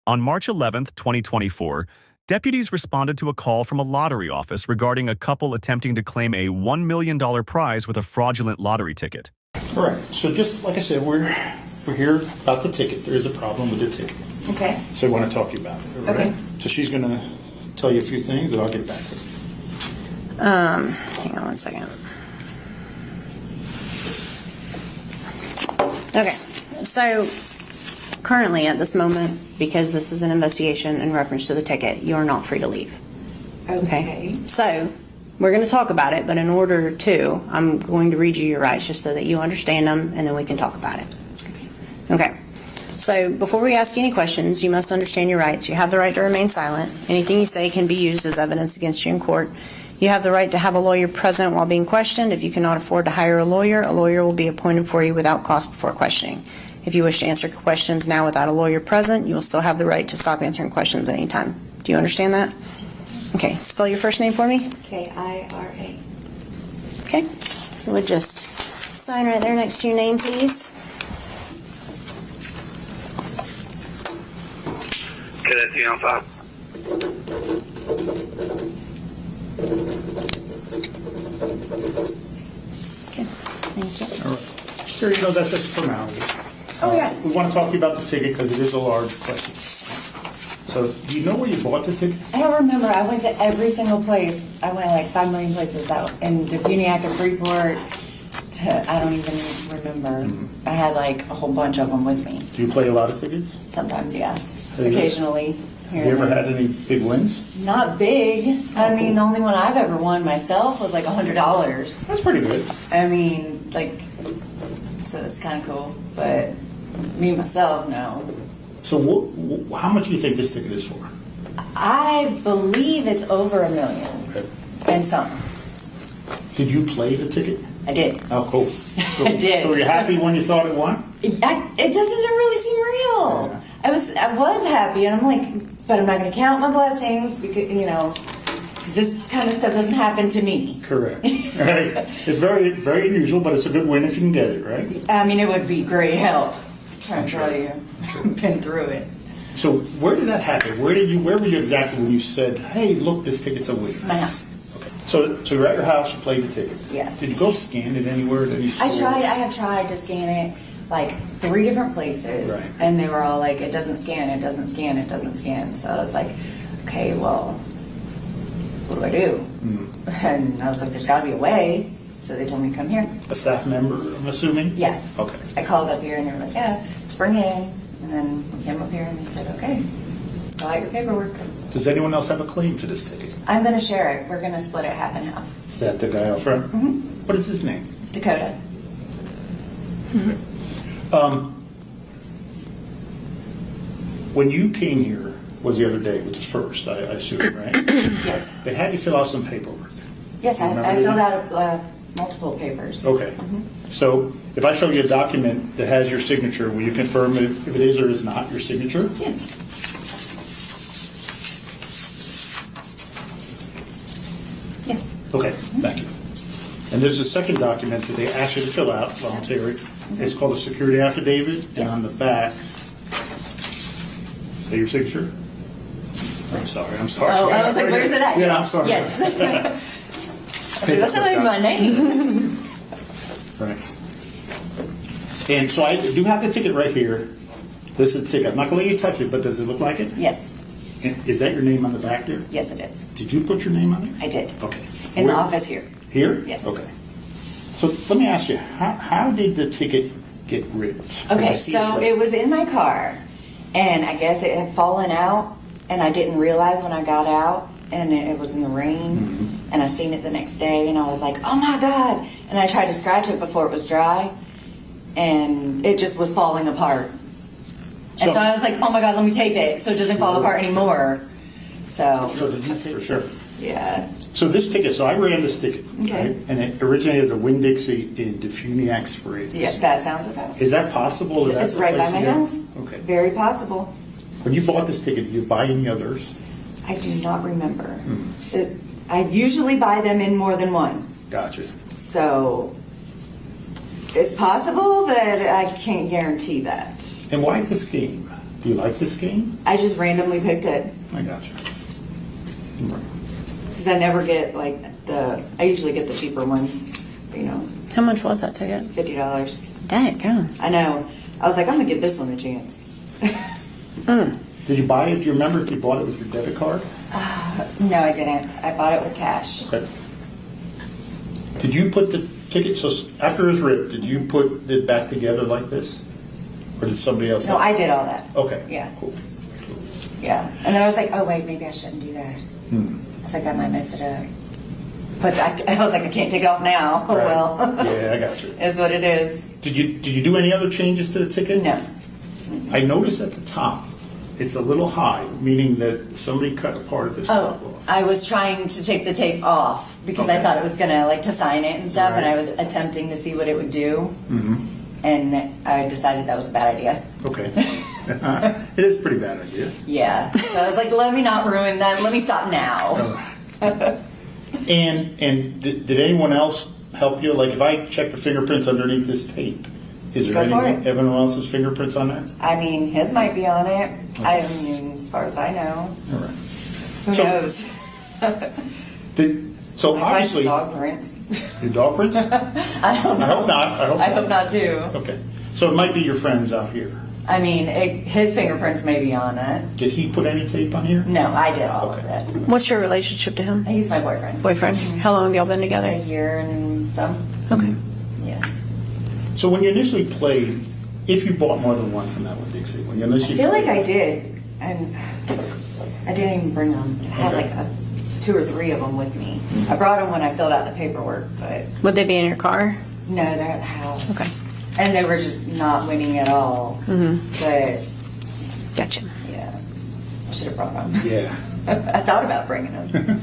On March 11, 2024, deputies responded to a call from a lottery office regarding a couple attempting to claim a $1 million prize with a fraudulent lottery ticket. All right. So just like I said, we're here about the ticket. There is a problem with the ticket. Okay. So I want to talk to you about it. All right? Okay. So she's going to tell you a few things, and I'll get back to it. Hang on one second. Okay. So currently at this moment, because this is an investigation in reference to the ticket, you are not free to leave. Okay. So we're going to talk about it, but in order to, I'm going to read you your rights just so that you understand them, and then we can talk about it. Okay. So before we ask you any questions, you must understand your rights. You have the right to remain silent. Anything you say can be used as evidence against you in court. You have the right to have a lawyer present while being questioned. If you cannot afford to hire a lawyer will be appointed for you without cost before questioning. If you wish to answer questions now without a lawyer present, you will still have the right to stop answering questions at any time. Do you understand that? Okay, spell your first name for me. K-I-R-A. Okay, you would just sign right there next to your name, please. Cadet Dion 5. Okay, thank you. All right. Sure, that's just formality. Oh, yeah. We want to talk to you about the ticket because it is a large question. So, do you know where you bought the ticket? I don't remember. I went to every single place. I went like 5 million places out in Defuniak and Freeport. I don't even remember. I had like a whole bunch of them with me. Do you play a lot of tickets? Sometimes, yeah. you- Occasionally. Have you ever had any big wins? Not big. I mean, the only one I've ever won myself was like $100. That's pretty good. I mean, like, so it's kind of cool. But me myself, no. So, how much do you think this ticket is for? I believe it's over $1 million Okay. and something. Did you play the ticket? I did. Oh, cool. I did. So, were you happy when you thought it won? It doesn't really seem real. Yeah. I was happy, and I'm like, but I'm not going to count my blessings because this kind of stuff doesn't happen to me. Correct. Right. It's very, very unusual, but it's a good win if you can get it, right? I mean, it would be great help. I'm sure. tell you, been through it. So, where did that happen? Where were you exactly when you said, "Hey, look, this ticket's a winner"? My house. Okay. So you're at your house. You played the ticket. Yeah. Did you go scan it anywhere? Did you I have tried to scan it like 3 different places, Right. and they were all like, "It doesn't scan. It doesn't scan. It doesn't scan." So I was like, "Okay, well, what do I do?" And I was like, "There's got to be a way." So they told me to come here. A staff member, I'm assuming. Yeah. Okay. I called up here and they were like, "Yeah, just bring it in." And then we came up here and they said, "Okay, fill out your paperwork." Does anyone else have a claim to this ticket? I'm going to share it. We're going to split it half and half. Is that the guy out front? Mm-hmm. What is his name? Dakota. When you came here was the other day, which is first, I assume, right? Yes. They had you fill out some paperwork. Yes, I Remember filled that? out multiple papers. Okay. So if I show you a document that has your signature, will you confirm if it is or is not your signature? Yes. Yes. Okay, thank you. And there's a second document that they ask you to fill out, voluntary. It's called a security affidavit, and on the back, say your signature. I'm sorry. Oh, I was like, where's it at? Yeah, I'm sorry. Yes. I said, that's not even my name. Right. And so I do have the ticket right here. This is the ticket. I'm not going to let you touch it, but does it look like it? Yes. And is that your name on the back there? Yes, it is. Did you put your name on there? I did. Okay. In the Where- office here. Here? Yes. Okay. So let me ask you, how did the ticket get ripped? I Okay, see so it's right- it was in my car, and I guess it had fallen out, and I didn't realize when I got out, and it was in the rain, and I seen it the next day, and I was like, oh my God, and I tried to scratch it before it was dry, and it just was falling apart. And so I was like, oh my God, let me tape it so it doesn't fall apart anymore. So So, did you, for sure. yeah. So this ticket, so I ran this ticket, Okay. right? And it originated at Winn-Dixie in Defuniak Springs. Yeah, that sounds about it. Is that possible? Is that It's the right by place my you go? house. Okay. Very possible. When you bought this ticket, did you buy any others? I do not remember. I usually buy them in more than one. Gotcha. So it's possible, but I can't guarantee that. And why this game? Do you like this game? I just randomly picked it I got you. because I never get like I usually get the cheaper ones. You know, How much was that ticket? $50. Dang, go. I know. I was like, I'm gonna give this one a chance. Did you buy it? Do you remember if you bought it with your debit card? No, I didn't. I bought it with cash. Okay. Did you put the ticket, so after it was ripped, did you put it back together like this? Or did somebody else? No, I did all that. Okay. Yeah. Cool. Yeah. And then I was like, oh wait, maybe I shouldn't do that. I was like, I might mess it up. But I was like, I can't take it off now. Oh Right. well. Yeah, I got you. Is what it is. Did you do any other changes to the ticket? No. I noticed at the top, it's a little high, meaning that somebody cut a part of this top Oh, off. I was trying to take the tape off because I Okay. thot it was gonna like to sign it and stuff, and Right. I was attempting to see what it would do, and I decided that was a bad idea. Okay. It is a pretty bad idea. Yeah, so I was like, let me not ruin that. Let me stop now. And did anyone else help you? Like if I check the fingerprints underneath this tape, is there Go for anyone else's fingerprints on there? I mean, his might be on it. I mean, as far as I know, All right. who So- knows? So Might obviously, be dog prints. your dog prints? I I don't know. hope not. I hope not too. Okay. So it might be your friends out here. I mean, his fingerprints may be on it. Did he put any tape on here? No, I did all Okay. of it. What's your relationship to him? He's my boyfriend. Boyfriend? How long have y'all been A together? year and some. Okay. Yeah. So when you initially played, if you bought more than one from that one, Dixie, when you I initially feel like played- I did, and I didn't even bring them. I had Okay. like 2 or 3 of them with me. I brought them when I filled out the paperwork, but Would they be in your car? no, they're at the house. Okay. And they were just not winning at all. But Gotcha. yeah, I should have brought them. Yeah. I thought about bringing them.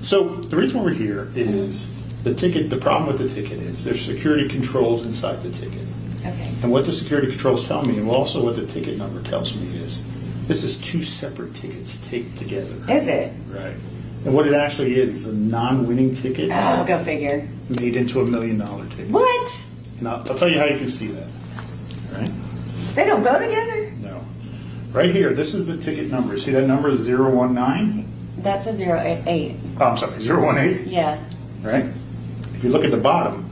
So the reason we're here is the ticket. The problem with the ticket is there's security controls inside the ticket, Okay. and what the security controls tell me, and also what the ticket number tells me is this is 2 separate tickets taped together. Is it? Right. And what it actually is a non-winning ticket Oh, go figure. made into a $1 million ticket. What? And I'll tell you how you can see that. All right. They don't go together? No. Right here, this is the ticket number. See that number is 019? That's a 088. Oh, I'm sorry, 018, Yeah. right? If you look at the bottom,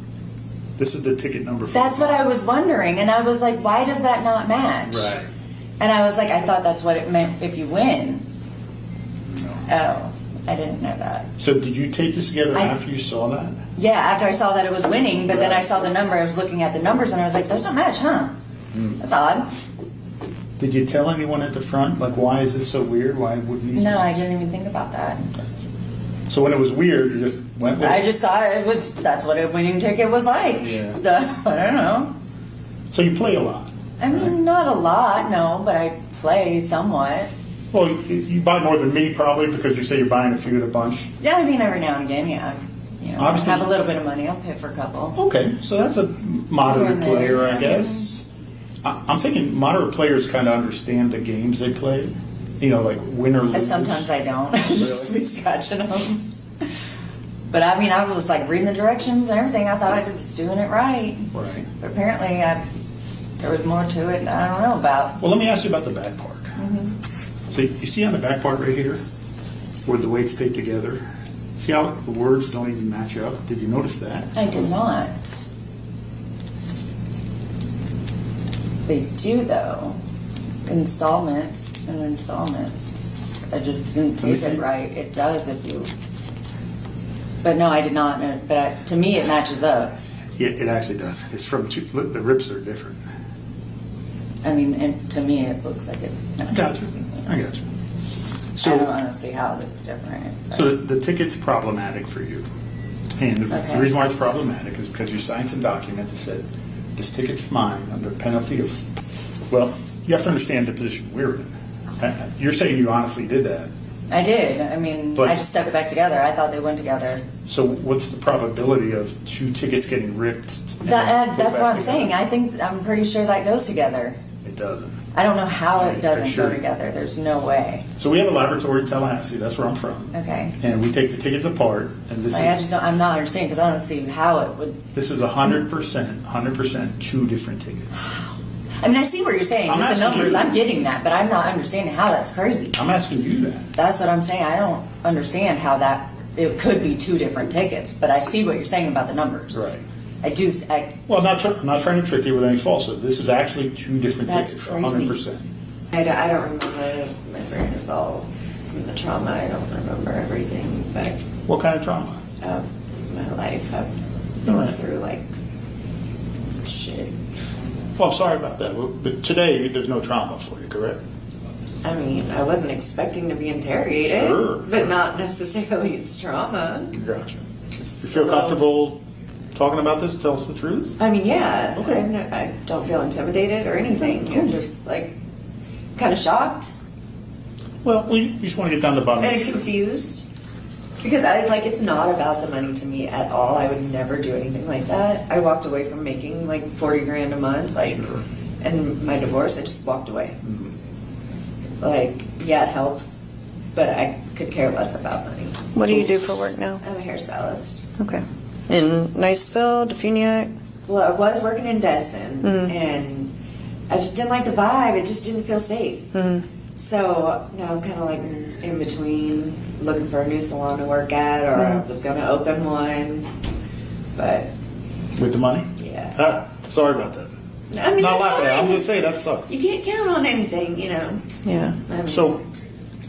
this is the ticket number. For That's the what I bottom. was wondering, and I was like, why does that not match? Right. And I was like, I thought that's what it meant if you win. No. Oh, I didn't know that. So did you tape this together I- after you saw that? Yeah, after I saw that it was winning, but then I saw the number, I was looking at the numbers, and I was like, those don't match, huh? That's odd. Did you tell anyone at the front, like, why is this so weird? Why wouldn't these? No, I didn't even think about that. So when it was weird, you just went with I it? just thought that's what a winning ticket was like. Yeah. I don't know. So you play a lot. I mean, not a lot, no, but I play somewhat. Well, you buy more than me probably because you say you're buying a few at a bunch. Yeah, I mean, every now and again, yeah. You know, Obviously- I have a little bit of money, I'll pay for a couple. Okay, so that's a moderate Here and there, player, I yeah. guess. I'm thinking moderate players kind of understand the games they play. You know, like win or lose. Sometimes I don't. I just Really? be scratching them. But I mean, I was like reading the directions and everything. I thought I was doing it right. Right. But apparently, there was more to it that I don't know about. Well, let me ask you about the back part. So you see on the back part right here, where the weights stay together. See how the words don't even match up? Did you notice that? I did not. They do, though. Installments and installments. I just didn't Let me take see. it right. It does if you. But no, I did not know. But to me, it matches up. Yeah, it actually does. It's from two. Look, the rips are different. I mean, and to me, it looks like it I matches. got you. I got you. I So, don't see how it's different. but- so the ticket's problematic for you, and Okay. the reason why it's problematic is because you signed some document that said this ticket's mine under penalty of. Well, you have to understand the position we're in. You're saying you honestly did that. I did. I mean, But- I just stuck it back together. I thought they went together. So what's the probability of 2 tickets getting ripped? and then put That's back what I'm together? saying. I'm pretty sure that goes together. It doesn't. I don't know how it doesn't Sure. go together. There's no way. So we have a laboratory in Tallahassee. That's where I'm from. Okay. And we take the tickets apart, and this Like, I is just don't, I'm not understanding because I don't see how it would. this is 100%, 2 different tickets. I mean, I see what you're saying I'm with the asking numbers. you. I'm getting that, but I'm not understanding how that's crazy. I'm asking you that. That's what I'm saying. I don't understand how that it could be two different tickets, but I see what you're saying about the numbers. Right. I do. Well, I'm not trying to trick you with any falsehood. This is actually two different That's tickets, crazy. 100%. I don't remember. My brain is all from the trauma. I don't remember everything, but What kind of trauma? my life, I've All gone right. through like shit. Well, I'm sorry about that, but today there's no trauma for you, correct? I mean, I wasn't expecting to be interrogated, Sure. but not necessarily it's trauma. Gotcha. You feel comfortable talking about this? Tell us the truth? I mean, yeah, Okay. I don't feel intimidated or anything. I'm just like kind of shocked Well, we just want to get down to the bottom. and confused because it's not about the money to me at all. I would never do anything like that. I walked away from making like 40 grand a month, Sure. and my divorce. I just walked away. Mm-hmm. Yeah, it helps, but I could care less about money. What do you do for work now? I'm a hairstylist. Okay. In Niceville, Defuniak? Well, I was working in Destin, and I just didn't like the vibe. It just didn't feel safe. So now I'm kind of like in between, looking for a new salon to work at, or I was going to open one. But With the money? yeah, Sorry about that. I mean, Not it's laughing at it. I'm fine. just saying that sucks. You can't count on anything, Yeah. I mean, So,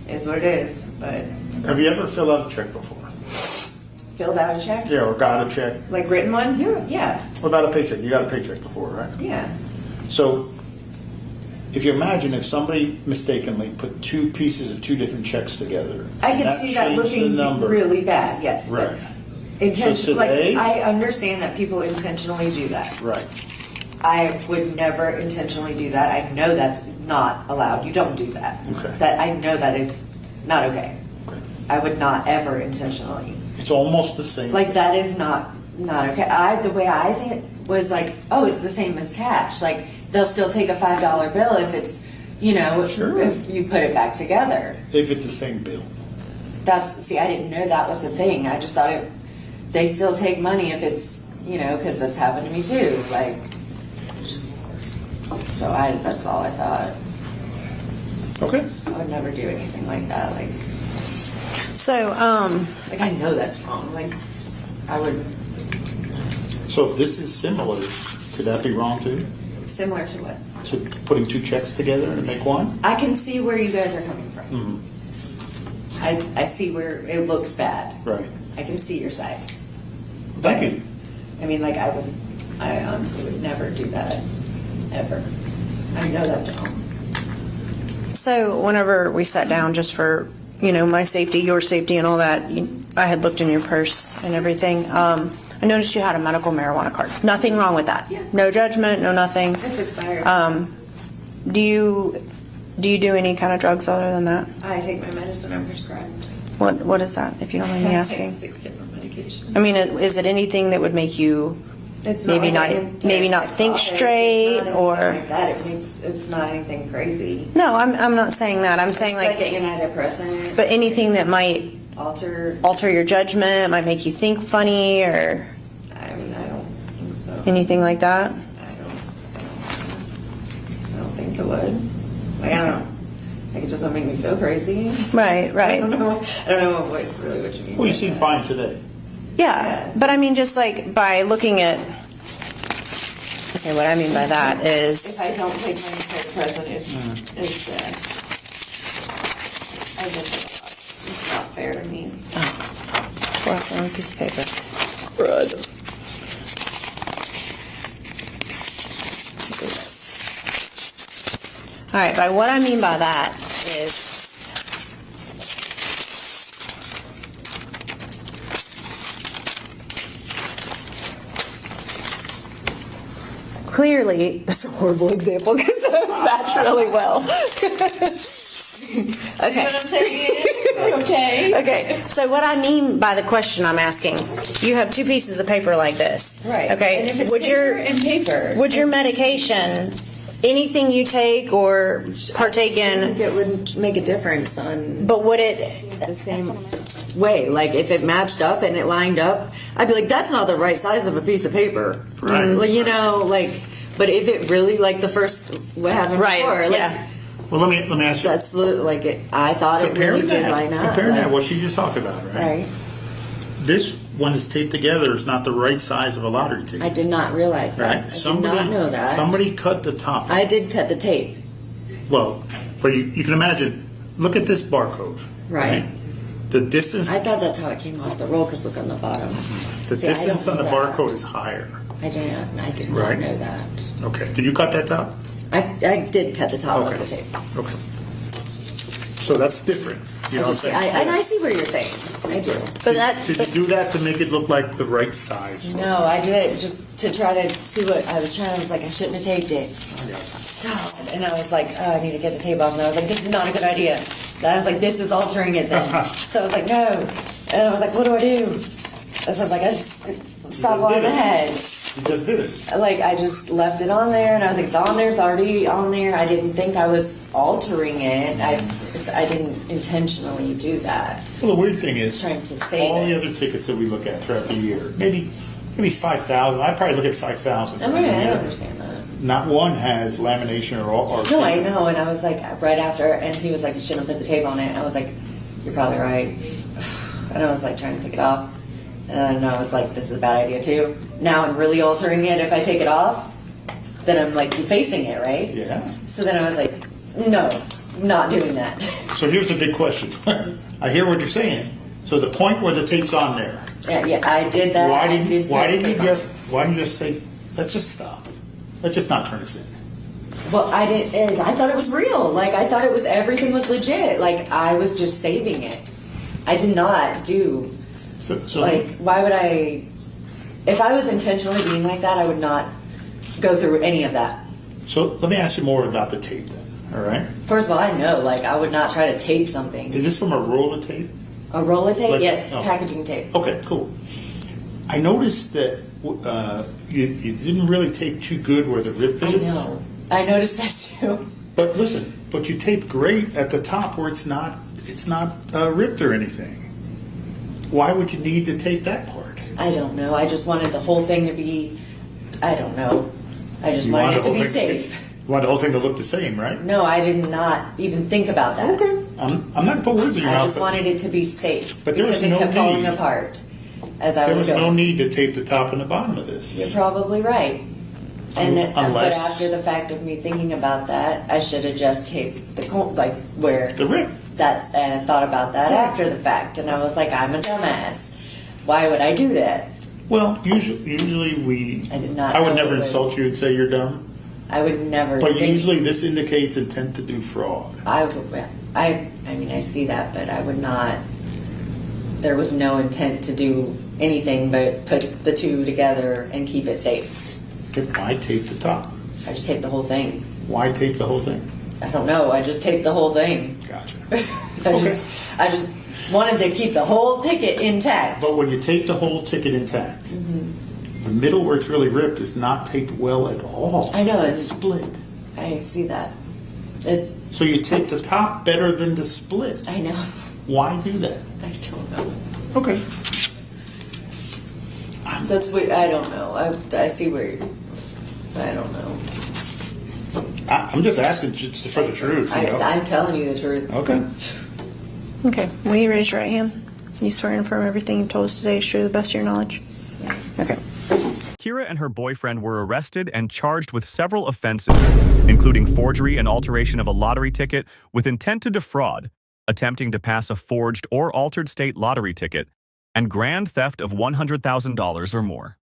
it's what it is. But have you ever filled out a check before? filled out a check, Yeah, or got a check? like written one. Yeah, What about a paycheck? You got a paycheck before, right? yeah. So, if you imagine if somebody mistakenly put two pieces of two different checks together, I can see that changed looking the number. really bad. Yes, Right. But So today- I understand that people intentionally do that. Right. I would never intentionally do that. I know that's not allowed. You don't do that. Okay. That I know that it's not okay. Okay. I would not ever intentionally. It's almost the same. Like that is not okay. The way I think was like, oh, it's the same as cash. Like they'll still take a $5 bill if it's, Sure. if you put it back together. If it's the same bill. I didn't know that was a thing. I just thought they still take money if it's, because that's happened to me too. Like, that's all I thought. Okay. I would never do anything like that. So, I know that's wrong. Like, I would, So if this is similar, could that be wrong too? similar to what? To putting two checks together to make one? I can see where you guys are coming from. Mm-hmm. I see where it looks bad. Right. I can see your side. Thank you. I mean, I honestly would never do that. Ever. I know that's wrong. so whenever we sat down just for, my safety, your safety and all that, I had looked in your purse and everything. I noticed you had a medical marijuana card. Nothing wrong with that. Yeah. No judgment, no nothing. It's expired. Do you do any kind of drugs other than that? I take my medicine I'm prescribed. What is that, if you don't mind me I asking? take 6 different medications. I mean, is it anything that would make you It's maybe like not think antipsychotic. straight, It's not or anything like that. It's not anything crazy. no? I'm not saying that. I'm saying It's like, an antidepressant. but anything that might alter. alter your judgment, might make you think funny, or I mean, I don't think so. anything like that. I don't think it would. Like, I don't know. Like, it just don't make me feel crazy. Right, I right. don't know what you mean. Well, you by seem that. fine today. Yeah, but I mean, just like by looking at. Okay, what I mean by that If is, I don't take my antidepressant, it's I just it's not fair to me. tore off the wrong piece of paper. Crud. Look at this. All right, by what I mean by that is. Clearly, that's a horrible example because that matched really well. Okay. What I'm saying? Okay. Okay, so what I mean by the question I'm asking, you have two pieces of paper like this. Right. Okay. And if it's would your paper. would your medication, anything you take or partake I in, think it wouldn't make a difference on but would it? the same way. Like if it matched up and it lined up, I'd be like, that's not the right size of a piece of paper. Right. Like, But if it really like the first what happened Right, before, like yeah. Well, let me ask you. that's like I thought it really did line up. Comparing like, that, what she just talked about, right? right. This one is taped together is not the right size of a lottery ticket. I did not realize that. Right? I did not know that. Somebody cut the top. I did cut the tape. Well, but you can imagine, look at this barcode. Right. The distance, I thought that's how it came off the roll. Cause look on the bottom. the See, I distance don't on the know that. barcode is higher. I did not Right. know that. Okay. Did you cut that top? I did cut the top Okay. of the tape. Okay. So that's different. You know what I'm saying? And I see what you're saying. I do. But that, Did you do that to make it look like the right size? No, I did it just to try to see what I was trying. I was like, I shouldn't have taped it. God. And I was like, oh, I need to get the tape off. And I was like, this is not a good idea. And I was like, this is altering it then. So I was like, no. And I was like, what do I do? And so I was like, I just stop while I'm ahead. You just did it. Like, I just left it on there, and I was like, it's on there, it's already on there. I didn't think I was altering it. I didn't intentionally do that. Well, the weird thing is, Trying to save all the it. other tickets that we look at throughout the year, maybe 5,000. I probably look at 5,000. I mean, I don't understand that. Not one has lamination or No, I know, and I was like, right after, and he was like, you shouldn't have put the tape on it. I was like, you're probably right. And I was like, trying to take it off. And I was like, this is a bad idea too. Now I'm really altering it. If I take it off, then I'm like defacing it, right? Yeah. So then I was like, no, not doing that. So here's the big question. I hear what you're saying. So the point where the tape's on there, Yeah, I did that. why I didn't did you just say, let's just stop. Let's just not turn this in. Well, I didn't. And I thought it was real. Like I thought it was everything was legit. Like I was just saving it. I did not do. So Like, why would I? If I was intentionally being like that, I would not go through any of that. so let me ask you more about the tape then. All right. First of all, I know, like, I would not try to tape something. Is this from a roll of tape? A roll of tape? Like- Yes, oh. packaging tape. Okay, cool. I noticed that you didn't really tape too good where the rip I is. know. I noticed that too. But listen, but you taped great at the top where it's not ripped or anything. Why would you need to tape that part? I don't know. I just wanted the whole thing to be, I don't know. I just You wanted wanted it the to be whole thing- safe. You want the whole thing to look the same, right? No, I did not even think about that. Okay. I'm not putting words in your I mouth. just wanted it to be safe. But there was because it no kept falling need. apart as I there was was going. no need to tape the top and the bottom of this. You're probably right. And but Unless- after the fact of me thinking about that, I should have just taped the like where The rip. that's and thought about that after the fact, and I was like, I'm a dumbass. Why would I do that? Well, usually we. I did not I would know never it would- insult you and say you're dumb. I would never. But think, usually this indicates intent to do fraud. I mean, I see that, but I would not. There was no intent to do anything but put the two together and keep it safe. Then why tape the top? I just taped the whole thing. Why tape the whole thing? I don't know. I just taped the whole thing. Gotcha. I just wanted to keep the whole ticket intact. But when you tape the whole ticket intact, the middle where it's really ripped is not taped well at all. I know, It's it's- split. I see that. It's. So you tape the top better than the split. I know. Why do that? I don't know. Okay. That's what I don't know. I see where. I don't know. I'm just asking just for the truth. You know? I'm telling you the truth. Okay. okay, will you raise your right hand? You swear and affirm everything you've told us today is true to the best of your knowledge? Yeah. Okay. Kira and her boyfriend were arrested and charged with several offenses, including forgery and alteration of a lottery ticket with intent to defraud, attempting to pass a forged or altered state lottery ticket, and grand theft of $100,000 or more.